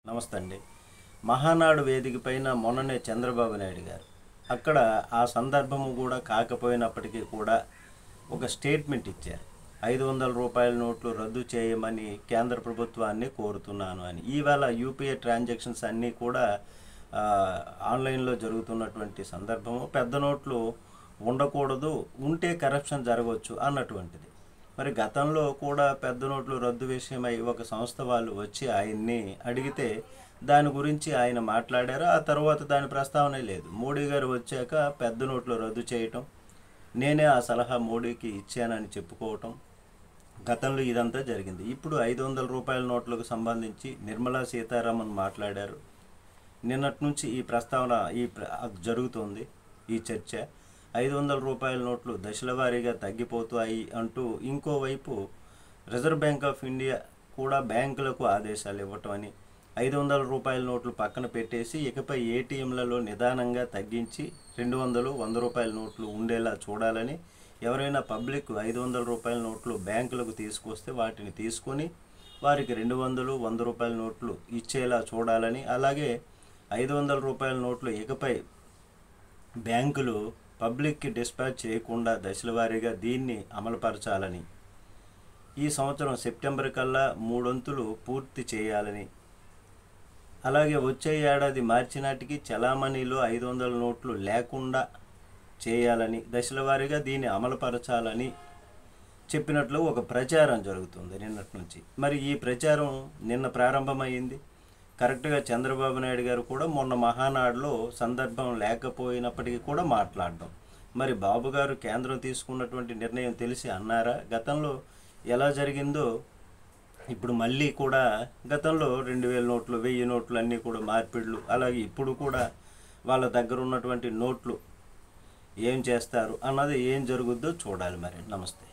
నమస్తే అండి. మహానాడు వేదిక పైన మొన్ననే చంద్రబాబు నాయుడు గారు అక్కడ ఆ సందర్భము కూడా కాకపోయినప్పటికీ కూడా ఒక స్టేట్మెంట్ ఇచ్చారు. 500 రూపాయల నోట్లు రద్దు చేయమని కేంద్ర ప్రభుత్వాన్ని కోరుతున్నాను అని. ఈవేళ యూపీఐ ట్రాన్సాక్షన్స్ అన్నీ కూడా ఆ, ఆన్లైన్లో జరుగుతున్నటువంటి సందర్భము. పెద్ద నోట్లు ఉండకూడదు, ఉంటే కరప్షన్ జరగవచ్చు అన్నటువంటిది. మరి గతంలో కూడా పెద్ద నోట్లు రద్దు విషయమై ఒక సంస్థ వాళ్ళు వచ్చి ఆయన్ని అడిగితే దాని గురించి ఆయన మాట్లాడారు. ఆ తర్వాత దాని ప్రస్తావనే లేదు. మోడీ గారు వచ్చాక పెద్ద నోట్లు రద్దు చేయటం, నేనే ఆ సలహా మోడీకి ఇచ్చానని చెప్పుకోవటం, గతంలో ఇదంతా జరిగింది. ఇప్పుడు 500 రూపాయల నోట్లకు సంబంధించి నిర్మలా సీతారామన్ మాట్లాడారు. నిన్నటి నుంచి ఈ ప్రస్తావన జరుగుతోంది, ఈ చర్చ. 500 రూపాయల నోట్లు దశల వారీగా తగ్గిపోతాయి అంటూ ఇంకోవైపు రిజర్వ్ బ్యాంక్ ఆఫ్ ఇండియా కూడా బ్యాంకులకు ఆదేశాలు ఇవ్వటం అని, 500 రూపాయల నోట్లు పక్కన పెట్టేసి ఇకపై ఏటీఎంలలో నిదానంగా తగ్గించి 200, 100 రూపాయల నోట్లు ఉండేలా చూడాలని, ఎవరైనా పబ్లిక్ 500 రూపాయల నోట్లు బ్యాంకులకు తీసుకొస్తే వాటిని తీసుకొని వారికి 200, 100 రూపాయల నోట్లు ఇచ్చేలా చూడాలని, అలాగే 500 రూపాయల నోట్లు ఇకపై బ్యాంకులు పబ్లిక్కి డిస్పాచ్ చేయకుండా దశల వారీగా దీన్ని అమలుపరచాలని, ఈ సంవత్సరం సెప్టెంబర్ కల్లా 3 వంతులు పూర్తి చేయాలని, అలాగే వచ్చే ఏడాది మార్చి నాటికి చలామణిలో 500 నోట్లు లేకుండా చేయాలని, దశల వారీగా దీన్ని అమలుపరచాలని చెప్పినట్లు ఒక ప్రచారం జరుగుతుంది నిన్నటి నుంచి. మరి ఈ ప్రచారం నిన్న ప్రారంభమైంది. కరెక్ట్గా చంద్రబాబు నాయుడు గారు కూడా మొన్న మహానాడులో సందర్భం లేకపోయినప్పటికీ కూడా మాట్లాడడం. మరి బాబు గారు కేంద్రం తీసుకున్నటువంటి నిర్ణయం తెలిసి అన్నారా? గతంలో ఎలా జరిగిందో ఇప్పుడు మళ్ళీ కూడా గతంలో 2000 నోట్లు, 1000 నోట్లు అన్నీ కూడా మార్పిడులు, అలాగే ఇప్పుడు కూడా వాళ్ళ దగ్గర ఉన్నటువంటి నోట్లు ఏం చేస్తారు అన్నది ఏం జరుగుద్దో చూడాలి. మరి నమస్తే.